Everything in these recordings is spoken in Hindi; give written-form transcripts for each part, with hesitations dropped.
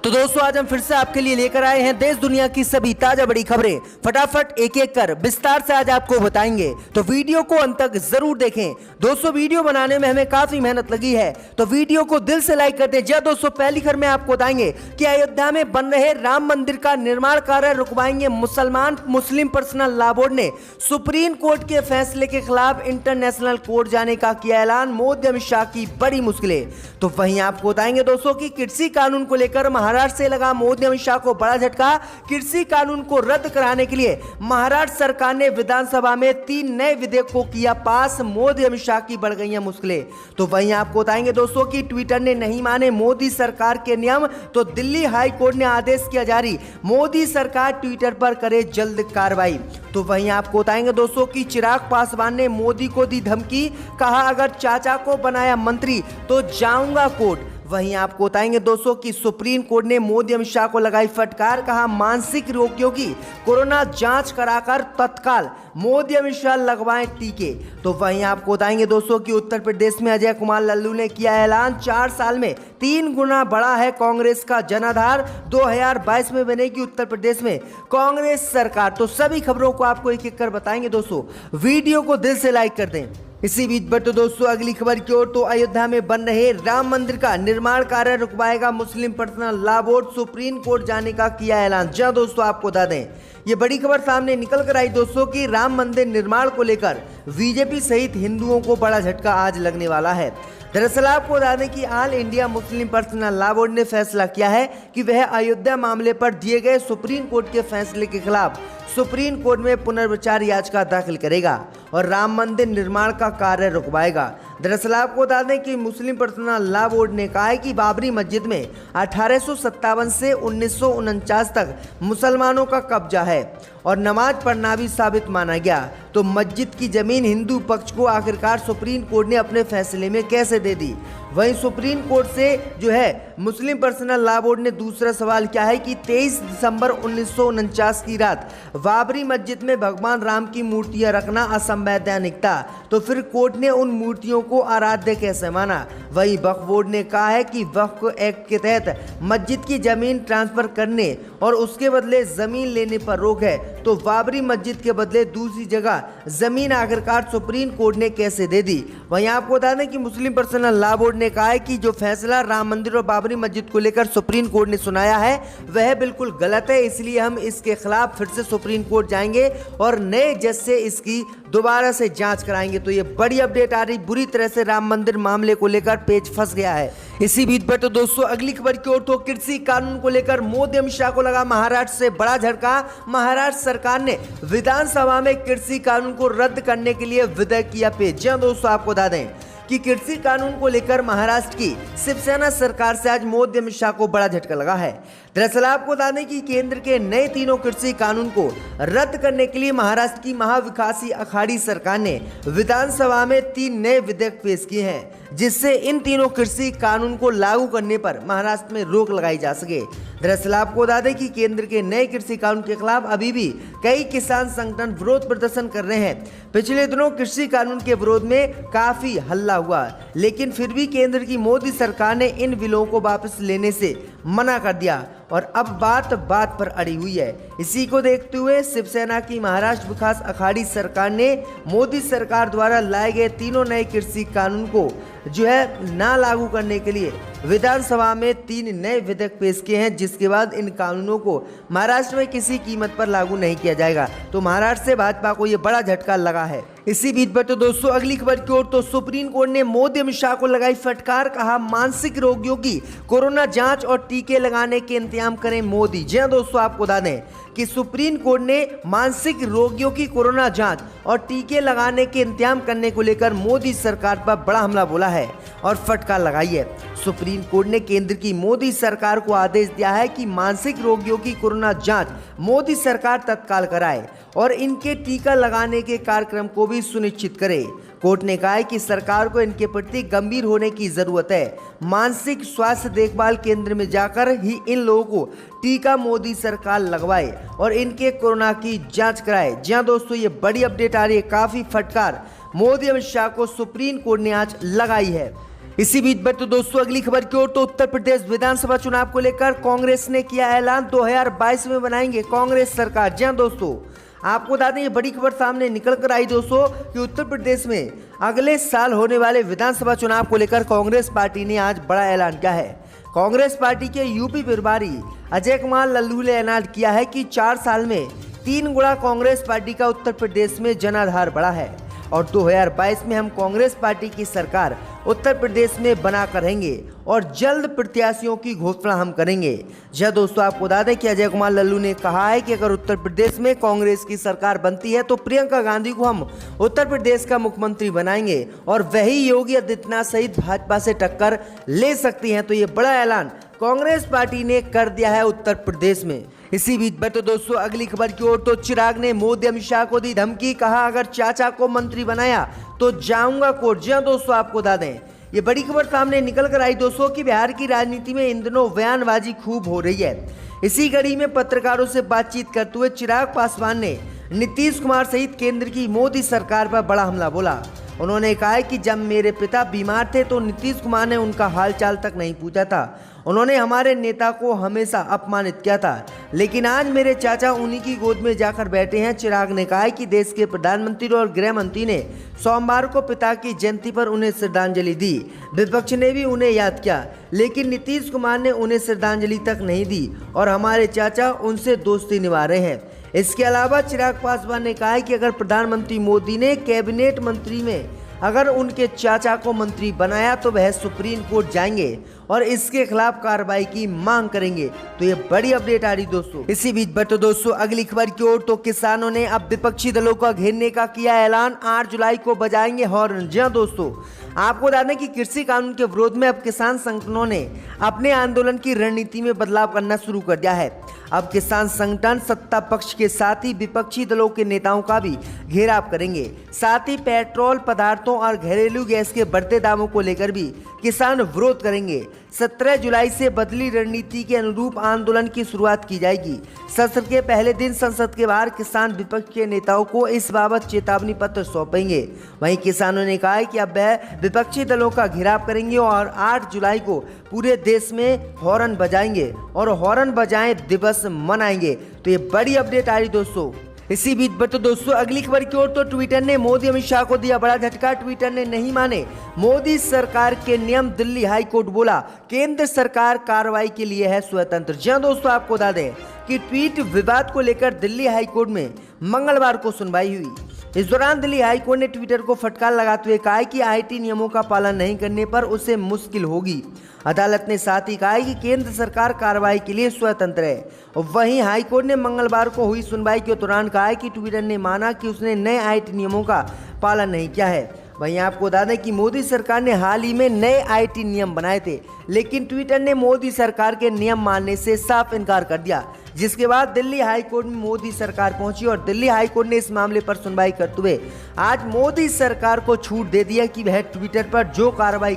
तो दोस्तों आज हम फिर से आपके लिए लेकर आए हैं देश दुनिया की सभी ताजा बड़ी खबरें। फटाफट एक एक कर विस्तार से आज आपको बताएंगे, तो वीडियो को अंत तक जरूर देखें। दोस्तों वीडियो बनाने में हमें काफी मेहनत लगी है, तो वीडियो को दिल से लाइक कर दें। जी दोस्तों, पहली खबर में आपको बताएंगे कि अयोध्या में बन रहे राम मंदिर का निर्माण कार्य रुकवाएंगे मुस्लिम पर्सनल लॉ बोर्ड ने सुप्रीम कोर्ट के फैसले के खिलाफ इंटरनेशनल कोर्ट जाने का किया ऐलान। मोदी अमित शाह की बड़ी मुश्किलें। तो वहीं आपको बताएंगे दोस्तों की कृषि कानून को लेकर महाराष्ट्र से लगा मोदी अमित शाह को बड़ा झटका। कृषि कानून को रद्द कराने के लिए महाराष्ट्र सरकार ने विधानसभा में 3 नए विधेयक को किया पास। मोदी अमित शाह की बढ़ गई मुश्किलें। तो वहीं आपको बताएंगे दोस्तों की ट्विटर ने नहीं माने मोदी सरकार के नियम, तो दिल्ली हाई कोर्ट ने आदेश किया जारी, मोदी सरकार ट्विटर पर करे जल्द कार्रवाई। तो वहीं आपको बताएंगे दोस्तों की चिराग पासवान ने मोदी को दी धमकी, कहा अगर चाचा को बनाया मंत्री तो जाऊंगा कोर्ट। वहीं आपको बताएंगे दोस्तों कि सुप्रीम कोर्ट ने मोदी अमित शाह को लगाई फटकार, कहा मानसिक रोगियों की कोरोना जांच कराकर तत्काल मोदी अमित शाह लगवाएं टीके। तो वहीं आपको बताएंगे दोस्तों कि उत्तर प्रदेश में अजय कुमार लल्लू ने किया ऐलान, 4 साल में 3 गुना बढ़ा है कांग्रेस का जनाधार। 2022 में बनेगी उत्तर प्रदेश में कांग्रेस सरकार। तो सभी खबरों को आपको एक एक कर बताएंगे दोस्तों, वीडियो को दिल से लाइक कर दें। इसी बीच पर तो दोस्तों अगली खबर की ओर, तो अयोध्या में बन रहे राम मंदिर का निर्माण कार्य रुकवाएगा Muslim personal law board, supreme court जाने का किया ऐलान। जी दोस्तों, आपको बता दें ये बड़ी खबर सामने निकल कर आई दोस्तों कि राम मंदिर निर्माण को लेकर बीजेपी सहित हिंदुओं को बड़ा झटका आज लगने वाला है। दरअसल आपको बता दें कि all India Muslim personal law board ने फैसला किया है कि वह अयोध्या मामले पर दिए गए सुप्रीम कोर्ट के फैसले के खिलाफ सुप्रीम कोर्ट में पुनर्विचार याचिका दाखिल करेगा और राम मंदिर निर्माण का कार्य रुकवाएगा। दरअसल आपको बता दें कि मुस्लिम पर्सनल लॉ बोर्ड ने कहा है कि बाबरी मस्जिद में 1857 से 1949 तक मुसलमानों का कब्जा है और नमाज पढ़ना भी साबित माना गया, तो मस्जिद की जमीन हिंदू पक्ष को आखिरकार सुप्रीम कोर्ट ने अपने फैसले में कैसे दे दी। वहीं सुप्रीम कोर्ट से जो है मुस्लिम पर्सनल लॉ बोर्ड ने दूसरा सवाल किया है कि 23 दिसंबर 1949 की रात बाबरी मस्जिद में भगवान राम की मूर्तियां रखना असंवैधानिक था, तो फिर कोर्ट ने उन मूर्तियों को आराध्य कैसे माना। वहीं वक्फ बोर्ड ने कहा है कि वक्फ एक्ट के तहत मस्जिद की जमीन ट्रांसफर करने और उसके बदले जमीन लेने पर रोक है, तो बाबरी मस्जिद के बदले दूसरी जगह जमीन आखिरकार सुप्रीम कोर्ट ने कैसे दे दी। वहीं आपको बता दें कि मुस्लिम पर्सनल लॉ बोर्ड ने कहा है कि जो फैसला राम मंदिर और बाबरी मस्जिद को लेकर सुप्रीम कोर्ट ने सुनाया है वह बिल्कुल गलत है, इसलिए हम इसके खिलाफ फिर से सुप्रीम कोर्ट जाएंगे और नए जज से इसकी दोबारा से जांच कराएंगे। तो ये बड़ी अपडेट आ रही, बुरी तरह से राम मंदिर मामले को लेकर पेच फंस गया है। इसी बीच पर तो दोस्तों अगली खबर की ओर, तो कृषि कानून को लेकर मोदी अमित शाह को लगा महाराष्ट्र से बड़ा झटका। महाराष्ट्र सरकार ने विधानसभा में कृषि कानून को रद्द करने के लिए विधेयक किया पेश। जी दोस्तों, आपको बता दें कि कृषि कानून को लेकर महाराष्ट्र की शिवसेना सरकार से आज मोदी अमित शाह को बड़ा झटका लगा है। दरअसल आपको बता दें कि केंद्र के नए तीनों कृषि कानून को रद्द करने के लिए महाराष्ट्र की महाविकासी अखाड़ी सरकार ने विधानसभा में 3 नए विधेयक पेश किए हैं, जिससे इन तीनों कृषि कानून को लागू करने पर महाराष्ट्र में रोक लगाई जा सके। दरअसल आपको बता दें कि केंद्र के नए कृषि कानून के खिलाफ अभी भी कई किसान संगठन विरोध प्रदर्शन कर रहे हैं। पिछले दिनों कृषि कानून के विरोध में काफी हल्ला हुआ, लेकिन फिर भी केंद्र की मोदी सरकार ने इन बिलों को वापस लेने से मना कर दिया और अब बात बात पर अड़ी हुई है। इसी को देखते हुए शिवसेना की महाराष्ट्र विकास अखाड़ी सरकार ने मोदी सरकार द्वारा लाए गए तीनों नए कृषि कानून को जो है ना लागू करने के लिए विधानसभा में 3 नए विधेयक पेश किए हैं, जिसके बाद इन कानूनों को महाराष्ट्र में किसी कीमत पर लागू नहीं किया जाएगा। तो महाराष्ट्र से भाजपा को ये बड़ा झटका लगा है। इसी बीच पर तो दोस्तों अगली खबर की ओर, तो सुप्रीम कोर्ट ने मोदी अमित शाह को लगाई फटकार, कहा मानसिक रोगियों की कोरोना जांच और टीके लगाने के इंतजाम करें मोदी। जी दोस्तों, आपको बता दें कि सुप्रीम कोर्ट ने मानसिक रोगियों की कोरोना जांच और टीके लगाने के इंतजाम करने को लेकर मोदी सरकार पर बड़ा हमला बोला है और फटकार लगाई है। सुप्रीम कोर्ट ने केंद्र की मोदी सरकार को आदेश दिया है कि मानसिक रोगियों की कोरोना जांच मोदी सरकार तत्काल कराए और इनके टीका लगाने के कार्यक्रम को भी सुनिश्चित करे। कोर्ट ने कहा है कि सरकार को इनके प्रति गंभीर होने की जरूरत है। मानसिक स्वास्थ्य देखभाल केंद्र में जाकर ही इन लोगों को टीका मोदी सरकार लगवाए और इनके कोरोना की जांच कराए। जी हाँ दोस्तों, ये बड़ी अपडेट आ रही है, काफी फटकार मोदी अमित शाह को सुप्रीम कोर्ट ने आज लगाई है। इसी बीच बढ़ते दोस्तों अगली खबर की ओर तो उत्तर प्रदेश विधानसभा चुनाव को लेकर कांग्रेस ने किया ऐलान, 2022 में बनाएंगे कांग्रेस सरकार। जी हां दोस्तों, आपको बता दें ये बड़ी खबर सामने निकल कर आई दोस्तों कि उत्तर प्रदेश में अगले साल होने वाले विधानसभा चुनाव को लेकर कांग्रेस पार्टी ने आज बड़ा ऐलान किया है। कांग्रेस पार्टी के यूपी प्रभारी अजय कुमार लल्लू ने ऐलान किया है कि 4 साल में 3 गुना कांग्रेस पार्टी का उत्तर प्रदेश में जनाधार बढ़ा है और 2022 में हम कांग्रेस पार्टी की सरकार उत्तर प्रदेश में बनाकर रहेंगे और जल्द प्रत्याशियों की घोषणा हम करेंगे। जी दोस्तों, आपको बता दें कि अजय कुमार लल्लू ने कहा है कि अगर उत्तर प्रदेश में कांग्रेस की सरकार बनती है तो प्रियंका गांधी को हम उत्तर प्रदेश का मुख्यमंत्री बनाएंगे और वही योगी आदित्यनाथ सहित भाजपा से टक्कर ले सकती हैं। तो ये बड़ा ऐलान कांग्रेस पार्टी ने कर दिया है उत्तर प्रदेश में। इसी बीच बढ़ते दोस्तों अगली खबर की ओर तो चिराग ने मोदी अमित शाह को दी धमकी, कहा अगर चाचा को मंत्री बनाया तो जाऊंगा कोर्ट। जी हां दोस्तों, आपको बता दें ये बड़ी खबर सामने निकल कर आई दोस्तों कि बिहार की राजनीति में इन दिनों बयानबाजी खूब हो रही है। इसी कड़ी में पत्रकारों से बातचीत करते हुए चिराग पासवान ने नीतीश कुमार सहित केंद्र की मोदी सरकार पर बड़ा हमला बोला। उन्होंने कहा कि जब मेरे पिता बीमार थे तो नीतीश कुमार ने उनका हालचाल तक नहीं पूछा था। उन्होंने हमारे नेता को हमेशा अपमानित किया था, लेकिन आज मेरे चाचा उन्हीं की गोद में जाकर बैठे हैं। चिराग ने कहा कि देश के प्रधानमंत्री और गृह मंत्री ने सोमवार को पिता की जयंती पर उन्हें श्रद्धांजलि दी। विपक्ष ने भी उन्हें याद किया, लेकिन नीतीश कुमार ने उन्हें श्रद्धांजलि तक नहीं दी और हमारे चाचा उनसे दोस्ती निभा रहे हैं। इसके अलावा चिराग पासवान ने कहा है कि अगर प्रधानमंत्री मोदी ने कैबिनेट मंत्री में अगर उनके चाचा को मंत्री बनाया तो वह सुप्रीम कोर्ट जाएंगे और इसके खिलाफ कार्रवाई की मांग करेंगे। तो ये बड़ी अपडेट आ रही दोस्तों। इसी बीच बढ़ते दोस्तों अगली खबर की ओर तो किसानों ने अब विपक्षी दलों का घेरने का किया ऐलान, 8 जुलाई को बजाएंगे हॉर्न। जी हां दोस्तों, आपको बता दें कि कृषि कानून के विरोध में अब किसान संगठनों ने अपने आंदोलन की रणनीति में बदलाव करना शुरू कर दिया है। अब किसान संगठन सत्ता पक्ष के साथ ही विपक्षी दलों के नेताओं का भी घेराव करेंगे। साथ ही पेट्रोल पदार्थों और घरेलू गैस के बढ़ते दामों को लेकर भी किसान विरोध करेंगे। 17 जुलाई से बदली रणनीति के अनुरूप आंदोलन की शुरुआत की जाएगी। सत्र के पहले दिन संसद के बाहर किसान विपक्ष के नेताओं को इस बाबत चेतावनी पत्र सौंपेंगे। वहीं किसानों ने कहा है कि अब वह विपक्षी दलों का घेराव करेंगे और 8 जुलाई को पूरे देश में हॉर्न बजाएंगे और हॉर्न बजाएं दिवस मनाएंगे। तो ये बड़ी अपडेट आ रही दोस्तों। इसी बीच बढ़ते दोस्तों अगली खबर की ओर तो ट्विटर ने मोदी अमित शाह को दिया बड़ा झटका। ट्विटर ने नहीं माने मोदी सरकार के नियम, दिल्ली हाई कोर्ट बोला केंद्र सरकार कार्रवाई के लिए है स्वतंत्र। जी हां दोस्तों, आपको बता दें कि ट्वीट विवाद को लेकर दिल्ली हाई कोर्ट में मंगलवार को सुनवाई हुई। इस दौरान दिल्ली हाई कोर्ट ने ट्विटर को फटकार लगाते हुए कहा कि आईटी नियमों का पालन नहीं करने पर उसे मुश्किल होगी। अदालत ने साथ ही कहा कि केंद्र सरकार कार्रवाई के लिए स्वतंत्र है। वहीं हाई कोर्ट ने मंगलवार को हुई सुनवाई के दौरान कहा कि ट्विटर ने माना कि उसने नए आईटी नियमों का पालन नहीं किया है। वहीं आपको बता दें कि मोदी सरकार ने हाल ही में नए आईटी नियम बनाए थे, लेकिन ट्विटर ने मोदी सरकार के नियम मानने से साफ इनकार कर दिया, जिसके बाद दिल्ली हाई कोर्ट में मोदी सरकार पहुंची और दिल्ली हाई कोर्ट ने इस मामले पर सुनवाई करते हुए आज मोदी सरकार को छूट दे दिया कि वह ट्विटर पर जो कार्रवाई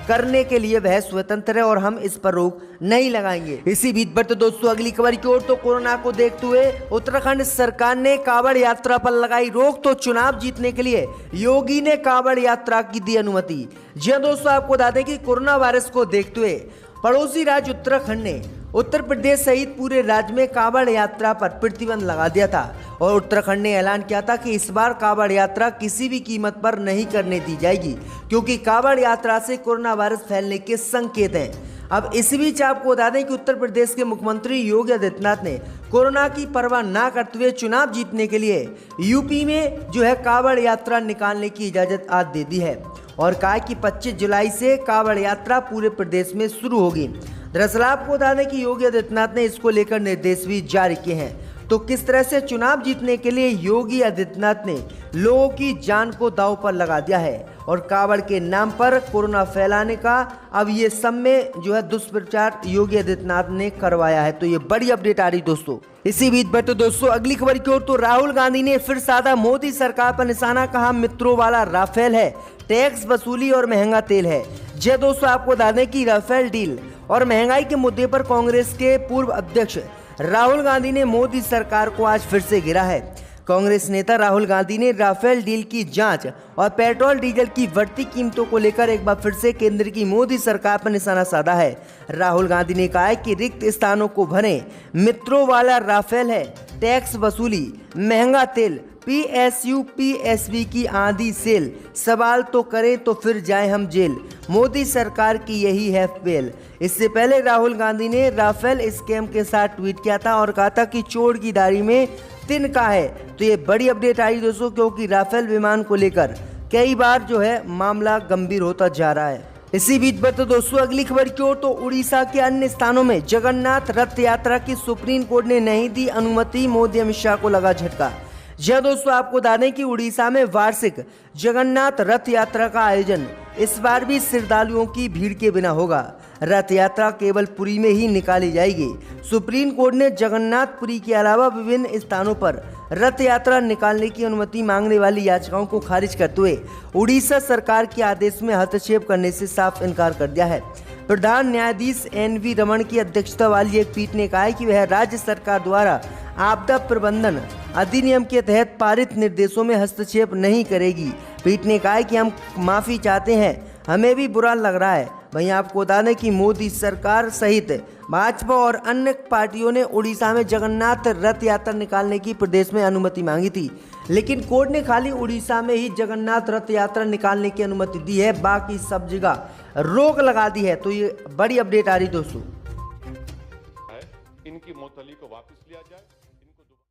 करने के लिए वह स्वतंत्र है और हम इस पर रोक नहीं लगाएंगे। इसी बीच बढ़ते दोस्तों अगली खबर की ओर तो कोरोना को देखते हुए उत्तराखंड सरकार ने कांवड़ यात्रा पर लगाई रोक। तो चुनाव जीतने के लिए योगी ने कांवड़ यात्रा की दी अनुमति। जी हां दोस्तों, आपको बता दें कि कोरोना वायरस को देखते हुए पड़ोसी राज्य उत्तराखंड ने उत्तर प्रदेश सहित पूरे राज्य में कांवड़ यात्रा पर प्रतिबंध लगा दिया था और उत्तराखंड ने ऐलान किया था कि इस बार कांवड़ यात्रा किसी भी कीमत पर नहीं करने दी जाएगी, क्योंकि कांवड़ यात्रा से कोरोना वायरस फैलने के संकेत हैं। अब इस बीच आपको बता दें कि उत्तर प्रदेश के मुख्यमंत्री योगी आदित्यनाथ ने कोरोना की परवाह ना करते हुए चुनाव जीतने के लिए यूपी में जो है कांवड़ यात्रा निकालने की इजाजत आज दे दी है और कहा कि 25 जुलाई से कांवड़ यात्रा पूरे प्रदेश में शुरू होगी। दरअसल आपको बता दें कि योगी आदित्यनाथ ने इसको लेकर निर्देश भी जारी किए हैं। तो किस तरह से चुनाव जीतने के लिए योगी आदित्यनाथ ने लोगों की जान को दांव पर लगा दिया है और कांवड़ के नाम पर कोरोना फैलाने का अब ये सब में जो है दुष्प्रचार योगी आदित्यनाथ ने करवाया है। तो ये बड़ी अपडेट आ रही दोस्तों। इसी बीच बढ़ते दोस्तों अगली खबर की ओर तो राहुल गांधी ने फिर साधा मोदी सरकार पर निशाना, कहा मित्रों वाला राफेल है, टैक्स वसूली और महंगा तेल है। जय दोस्तों, आपको बता दें कि राफेल डील और महंगाई के मुद्दे पर कांग्रेस के पूर्व अध्यक्ष राहुल गांधी ने मोदी सरकार को आज फिर से घेरा है। कांग्रेस नेता राहुल गांधी ने राफेल डील की जांच और पेट्रोल डीजल की बढ़ती कीमतों को लेकर एक बार फिर से केंद्र की मोदी सरकार पर निशाना साधा है। राहुल गांधी ने कहा है कि रिक्त स्थानों को भरें, मित्रों वाला राफेल है, टैक्स वसूली, महंगा तेल, PSU PSB की आंधी सेल, सवाल तो करें तो फिर जाए हम जेल, मोदी सरकार की यही है फेल। इससे पहले राहुल गांधी ने राफेल स्कैम के साथ ट्वीट किया था और कहा था कि चोर की दाढ़ी में तिनका है। तो ये बड़ी अपडेट आई दोस्तों, क्योंकि राफेल विमान को लेकर कई बार जो है मामला गंभीर होता जा रहा है। इसी बीच बढ़ते दोस्तों अगली खबर की ओर, तो उड़ीसा के अन्य स्थानों में जगन्नाथ रथ यात्रा की सुप्रीम कोर्ट ने नहीं दी अनुमति, मोदी अमित शाह को लगा झटका। जी हाँ दोस्तों, आपको बता दें कि उड़ीसा में वार्षिक जगन्नाथ रथ यात्रा का आयोजन इस बार भी श्रद्धालुओं की भीड़ के बिना होगा। रथ यात्रा केवल पुरी में ही निकाली जाएगी। सुप्रीम कोर्ट ने जगन्नाथपुरी के अलावा विभिन्न स्थानों पर रथ यात्रा निकालने की अनुमति मांगने वाली याचिकाओं को खारिज करते हुए उड़ीसा सरकार के आदेश में हस्तक्षेप करने से साफ इनकार कर दिया है। प्रधान न्यायाधीश NV रमन की अध्यक्षता वाली एक पीठ ने कहा है कि वह राज्य सरकार द्वारा आपदा प्रबंधन अधिनियम के तहत पारित निर्देशों में हस्तक्षेप नहीं करेगी। पीठ ने कहा है कि हम माफ़ी चाहते हैं, हमें भी बुरा लग रहा है। वहीं आपको बता दें कि मोदी सरकार सहित भाजपा और अन्य पार्टियों ने उड़ीसा में जगन्नाथ रथ यात्रा निकालने की प्रदेश में अनुमति मांगी थी, लेकिन कोर्ट ने खाली उड़ीसा में ही जगन्नाथ रथ यात्रा निकालने की अनुमति दी है, बाकी सब जगह रोक लगा दी है। तो ये बड़ी अपडेट आ रही दोस्तों। इनकी मोतली को वापस लिया जाए।